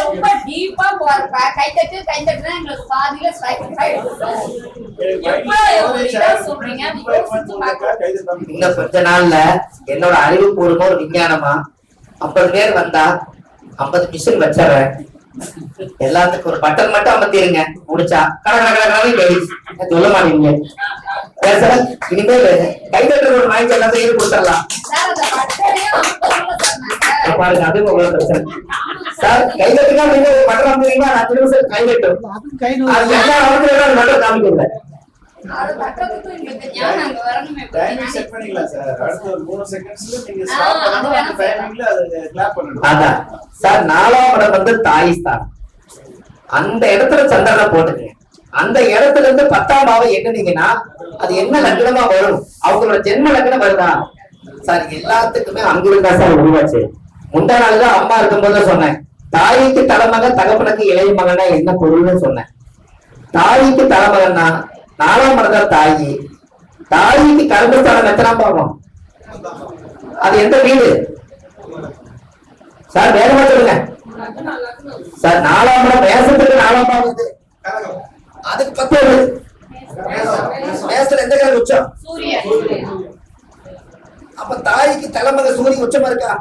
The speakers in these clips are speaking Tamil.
ரொம்ப டீப்பா போறப்ப கைத்தட்டு கைத்தட்டுனா எங்களுக்கு பாதியில சொல்றீங்க. இன்னும் கொஞ்ச நாள்ல என்னோட அறிவுபூர்வமா ஒரு விஞ்ஞானமா 50 பேர் வந்தா 50 மிஷின் வச்சிடறேன். எல்லாத்துக்கும் ஒரு பட்டன் மட்டும் அமர்த்திருங்க, முடிச்சா சொல்ல மாட்டீங்க. இனிமேல் கைதட்டுற ஒரு வாங்கி எல்லாத்தையும் கொடுத்துடலாம் பாருங்க. அது உங்களுக்கு பிரச்சனை சார். கைதட்டுங்க நீங்க பட்டன் அமர்த்தீங்கன்னா சார் கைதட்டும் மட்டும் காமிக்கல. சார் 4ஆம் இடம் வந்து தாய்ஸ்தான். அந்த இடத்துல சந்திரனை போட்டுங்க. அந்த இடத்துல இருந்து 10ஆம் பாவம் என்னன்னீங்கன்னா அது என்ன லக்னமா வரும், அவங்களோட ஜென்ம லக்னம் வருதா சார். எல்லாத்துக்குமே அங்கிருந்தா சார் உருவாச்சு. முந்தா நாள்தான் அம்மா இருக்கும்போது சொன்னேன், தாய்க்கு தலைமகன் தகப்பனுக்கு இளைய மகனா என்ன பொருள்னு சொன்னேன். தாய்க்கு தலைமகன்னா 4ஆம் இடம் தான் தாயி. தாய்க்கு கர்மஸ்தானம் எத்தனாம் பாவம், அது எந்த வீடு சார்? வேகமா சொல்லுங்க சார். 4ஆம் இடம் மேசத்துக்கு 4ஆம் பாவம், அதுக்கு 10 மேசத்துல எந்த கிழமை உச்சம்? அப்ப தாய்க்கு தலைமக சூரியன் உச்சமா இருக்கா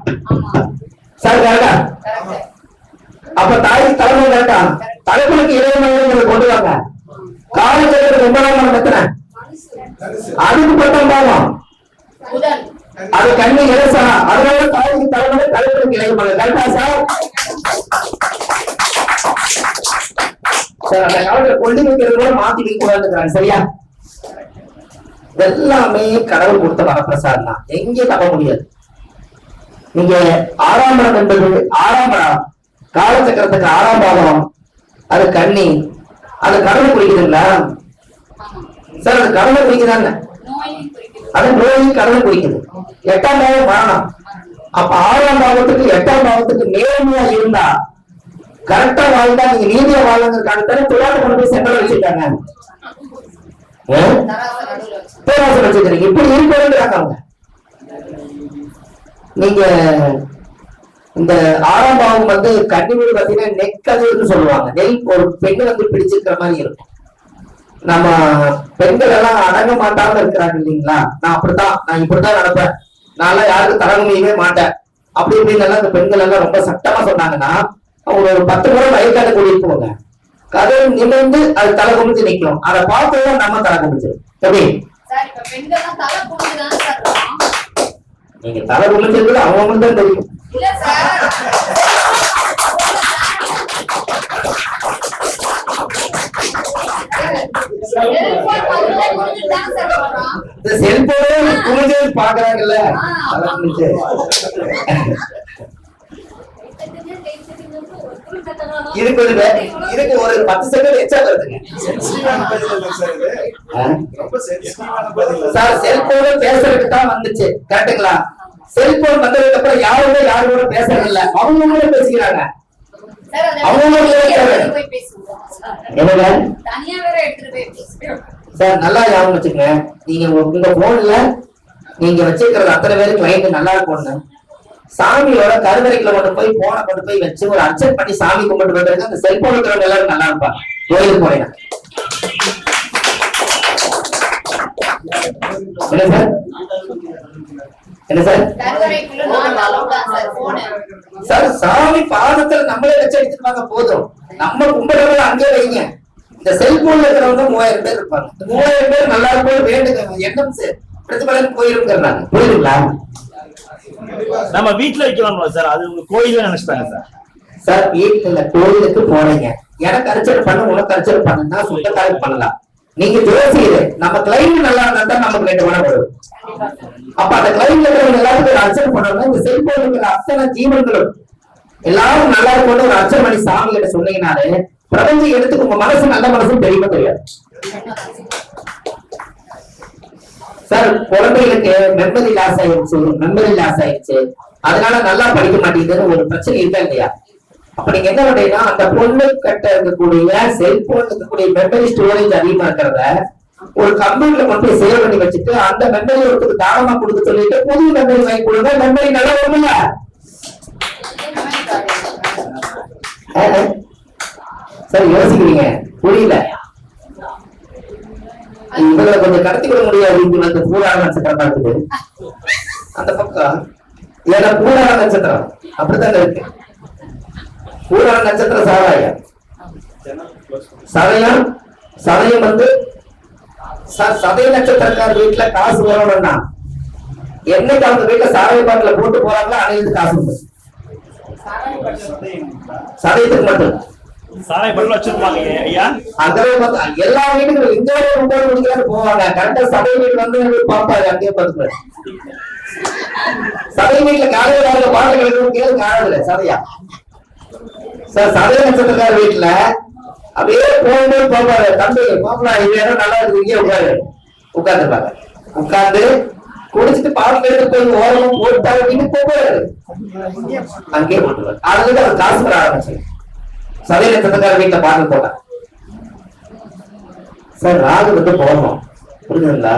சார்? கரெக்டா? அப்ப தாய்க்கு தலைமக கரெக்டா? தலைமுறைக்கு இளைய மகன் கொண்டு வாங்க. காலச்சக்கரத்துக்கு 9ஆம் இடம் எத்தனை? அதுக்கு 10ஆம் பாவம், அது கண்ணி இலசா. அதனால தாய்க்கு தலைமுறை தலைமுறைக்கு இளைய மகன். கரெக்டா சார்? சார் அந்த காலத்துல கொண்டு வைக்கிறது கூட மாத்தி வைக்க கூடாதுங்கிறாங்க. சரியா? எல்லாமே கடவுள் கொடுத்த வரப்பிரசாதம் தான், எங்கேயும் தப்ப முடியாது. நீங்க 6ஆம் இடம் என்பது 6ஆம் இடம் காலச்சக்கரத்துக்கு 6ஆம் பாவம், அது கண்ணி. அது கடவுள் குறிக்குதுங்களா சார்? அது கடவுள் குறிக்குதாங்க. அது நோய் கடவுள் குறிக்குது. 8ஆம் பாவம் மரணம். அப்ப 6ஆம் பாவத்துக்கு 8ஆம் பாவத்துக்கு நேர்மையா இருந்தா கரெக்டா வாழ்ந்தா நீங்க நீதியா வாழ்ந்துருக்காங்க. துலாட்டு கொண்டு போய் சென்ட்ரல் வச்சிருக்காங்க, பேராசை வச்சிருக்கீங்க. இப்படி இருக்கிறாங்க அவங்க. நீங்க இந்த 6ஆம் பாவம் வந்து கன்னி வீடு பாத்தீங்கன்னா நெக்கதுன்னு சொல்லுவாங்க. நெல் ஒரு பெண்ணு வந்து பிடிச்சிருக்கிற மாதிரி இருக்கும். நம்ம பெண்கள் எல்லாம் அடங்க மாட்டாம இருக்கிறாங்க இல்லைங்களா? நான் இப்படித்தான் நடப்பேன், நான் யாருக்கும் தரங்குமையவே மாட்டேன் அப்படி இப்படின்னு எல்லாம் இந்த பெண்கள் எல்லாம் ரொம்ப சட்டமா சொன்னாங்கன்னா அவங்க ஒரு 10 முறை வயக்காட்டு கூட்டிட்டு போவாங்க. கதை நிமிர்ந்து அது தலை குமிச்சு நிற்கும். அதை பார்த்துதான் நம்ம தலை குமிச்சிடும். எப்படி நீங்க தலை குமிச்சது அவங்களுக்கு தான் தெரியும். செல்போனே குமிஞ்சு பாக்குறாங்கல்ல, தலை குமிச்சு. இதுக்கு ஒரு 10 செகண்ட் எச்சா வருதுங்க சார். செல்போன் பேசுறதுக்கு தான் வந்துச்சு, கரெக்டுங்களா? செல்போன் வந்ததுக்கு அப்புறம் யாருமே யாரோட பேசுறது இல்ல, அவங்க பேசிக்கிறாங்க. சார் நல்லா ஞாபகம் வச்சுக்கங்க. நீங்க உங்க போன்ல நீங்க வச்சிருக்கிறது அத்தனை பேருக்கு கிளைண்ட் நல்லா இருக்கும்னு சாமியோட கருவறைக்குள்ள கொண்டு போய் போனை கொண்டு போய் வச்சு ஒரு அர்ச்சனை பண்ணி சாமி கும்பிட்டு போயிட்டு அந்த செல்போன் இருக்கிறவங்க எல்லாரும் நல்லா இருப்பாங்க. கோயிலுக்கு போனீங்க என்ன சார்? என்ன சார்? சார் சாமி பாதத்துல நம்மளே வச்சு எடுத்துட்டு போதும். நம்ம கும்பிடுறவங்க அங்கே வைங்க. இந்த செல்போன்ல இருக்கிறவங்க 3000 பேர் இருப்பாங்க. 3000 பேர் நல்லா இருக்கும் வேண்டுங்க, எண்ணம் பிரதிபலன் போயிருங்கிறாங்க. புரியுதுங்களா? நம்ம வீட்டுல வைக்கலாம் சார், அது உங்க கோயில நினைச்சிட்டாங்க சார். சார் வீட்டுல கோயிலுக்கு போறீங்க, எனக்கு அர்ச்சனை பண்ண உனக்கு அர்ச்சனை பண்ணுன்னா சொந்தக்காரங்க பண்ணலாம். நீங்க ஜோசியர், நம்ம கிளைண்ட் நல்லா இருந்தா நமக்கு 2 மணி வரும். அப்ப அந்த கிளைண்ட்ல இருக்கிறவங்க எல்லாத்துக்கும் அர்ச்சனை பண்ணணும். இந்த செல்போன் இருக்கிற அத்தனை ஜீவன்களும் எல்லாரும் நல்லா இருக்கணும் ஒரு அர்ச்சனை பண்ணி சாமி கிட்ட சொன்னீங்கன்னாலே பிரபஞ்சம் எடுத்துக்கு உங்க மனசு நல்ல மனசும் தெரியுமா தெரியாது சார். குழந்தைகளுக்கு மெமரி லாஸ் ஆயிடுச்சு, அதனால நல்லா படிக்க மாட்டேங்குதுன்னு ஒரு பிரச்சனை இருக்கா இல்லையா? அப்ப நீங்க என்ன பண்றீங்கன்னா அந்த பொண்ணு கிட்ட இருக்கக்கூடிய செல்போன் இருக்கக்கூடிய மெமரி ஸ்டோரேஜ் அதிகமா இருக்கிறத ஒரு கம்ப்யூட்டர்ல கொண்டு போய் சேவ் பண்ணி வச்சுட்டு அந்த மெமரி ஒருத்தருக்கு தாராளமா கொடுக்க சொல்லிட்டு புது மெமரி வாங்கி கொடுங்க, மெமரி நல்லா வரும்ல. சரி யோசிக்கிறீங்க, புரியல. இவங்களை கொஞ்சம் கடத்தி விட முடியாது. இங்க வந்து பூராட நட்சத்திரம் இருக்குது அந்த பக்கம். ஏன்னா பூராட நட்சத்திரம் அப்படித்தான் இருக்கு. பூராட நட்சத்திரம் சாராயம் சதயம் சதயம் வந்து சதய நட்சத்திரக்கார வீட்டுல காசு வரணும்னா என்னைக்கு அவங்க வீட்டுல சாராய பாட்டில போட்டு போறாங்களோ அனைத்து காசு உண்டு. சதயத்துக்கு மட்டும் சாராய பாட்டில் வச்சிருப்பாங்க ஐயா. அந்த எல்லா வீட்டுக்கும் இந்த முடிக்கிறாரு போவாங்க. கரெக்டா சதய வீட்டு வந்து பாப்பாரு அங்கேயே பார்த்துப்பாரு. சதய வீட்டுல காலையில பாட்டு கேள்வி காணதில்ல சதையா. சார் சதய நட்சத்திரக்கார வீட்டுல அப்படியே போகும்போது பாப்பாரு, தம்பி மாப்பிளா இது ஏதோ நல்லா இருக்கு இங்கே உட்காரு உட்காந்துருப்பாங்க. உட்கார்ந்து குடிச்சிட்டு பாட்டில் எடுத்து போய் ஓரமா போட்டாரு அப்படின்னு போவாரு, அங்கேயே போட்டுருவாரு. அதுல அவர் காசு வர ஆரம்பிச்சு சதய நட்சத்திரக்கார வீட்டுல பாட்டு போட்ட. சார் ராகு வந்து போகணும், புரியுதுங்களா?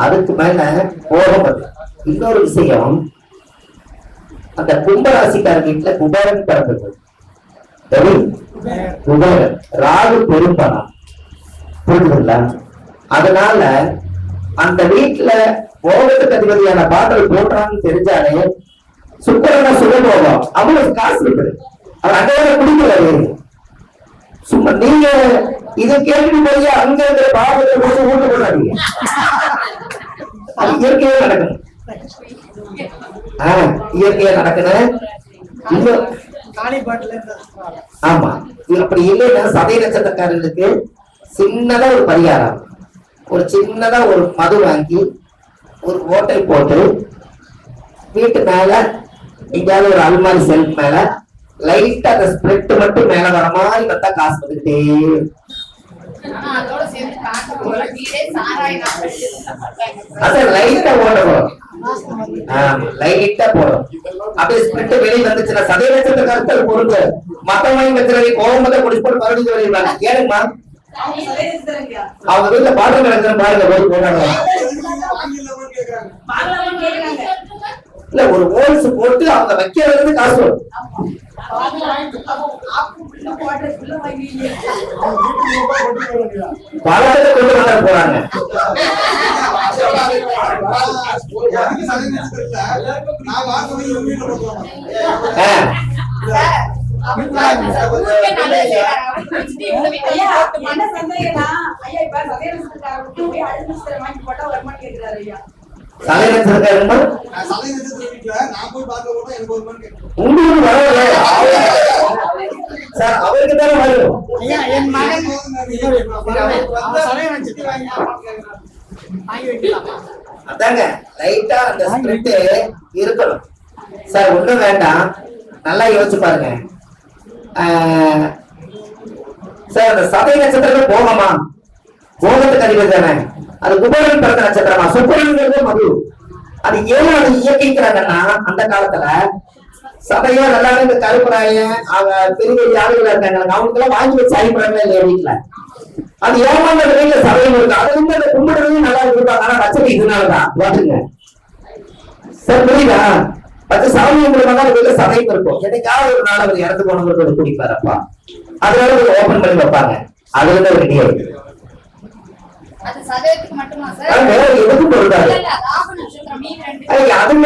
அதுக்கு மேல போகம். இன்னொரு விஷயம், அந்த கும்பராசிக்கார வீட்டுல குபேரன் பிறந்தது. குபேரன் ராகு பெரும்பணம், புரியுதுங்களா? அதனால அந்த வீட்டுல போகத்துக்கு அதிபதியான பாடல் போட்டான்னு தெரிஞ்சாலே சுக்கரனா சுகபோகம், அவங்களுக்கு காசு இருக்குது. அவர் அங்கே குடிக்கிறாரு. சும்மா நீங்க இதை கேட்டுட்டு போய் அங்க இருக்கிற பாவத்தை போட்டு ஊட்ட போடாதீங்க. அது இயற்கையா நடக்கணும். இயற்கையா நடக்கணும். ஆமா, அப்படி இல்லைன்னா சதய நட்சத்திரக்காரர்களுக்கு சின்னதா ஒரு பரிகாரம், ஒரு சின்னதா ஒரு மது வாங்கி ஒரு ஓட்டை போட்டு வீட்டு மேல எங்கேயாவது ஒரு அல்மாரி செல்ஃப் மேல லைட்டா அந்த ஸ்பிரிட் மட்டும் மேல வர மாதிரி வந்தா காசு வந்துகிட்டே. அதான் லைட்டா ஓடணும், லைட்டா போடும். அப்படியே ஸ்பிரிட் வெளியே வந்துச்சுன்னா சதய நட்சத்திரக்காரர்கள் பொறுத்து மத்தவங்க வச்சுருக்க கோவம் தான் குடிச்சு போட்டு மறுபடியும் வருவாங்க. ஏனுங்கம்மா அவங்க வீட்டுல பாட்டு நடக்கிற பாருங்க போய் போட்டாங்க. இல்ல ஒரு ஹோல்ஸ் போட்டு அவங்க வைக்கிறது காசு வரும். பழத்தை கொண்டு வர போறாங்க. உங்களுக்கு வரல சார், அவருக்கு தானே வரும். அதாங்க லைட்டா அந்த ஸ்பிரிட் இருக்கணும் சார். ஒண்ணும் வேண்டாம், நல்லா யோசிச்சு பாருங்க சார். அந்த சதய நட்சத்திரங்கள் போகமா, போகத்துக்கு அதிபதி தானே. அது குபேரன் பிறந்த நட்சத்திரமா, சுக்கரன்ங்கிறது மது. அது ஏன் அது இயக்கிக்கிறாங்கன்னா அந்த காலத்துல சபையா நல்லாவே இந்த கருப்பராயன் பெரிய பெரிய ஆளுகள் இருக்காங்க, அவங்களுக்கு எல்லாம் வாங்கி வச்சு அனுப்புறாங்க இல்லையா வீட்டுல. அது ஏமாந்த வீட்டுல சபையும் இருக்கு. அது வந்து அந்த கும்பிடுறதையும் நல்லா இருப்பாங்க. ஆனா பிரச்சனை இதனாலதான் பாத்துங்க சார், புரியுதா? பத்து சாமி மூலமா வீட்டுல சபையும் இருக்கும். என்னைக்காவது ஒரு நாள் அவர் இறந்து போனவங்களுக்கு குடிப்பாரப்பா, அதனால ஓபன் பண்ணி வைப்பாங்க. அதுல இருந்து ஒரு ரெடியா இருக்கு. அது சதயத்துக்கு மட்டுமா சார்? எதுக்கும் பொருளாது அது மட்டும்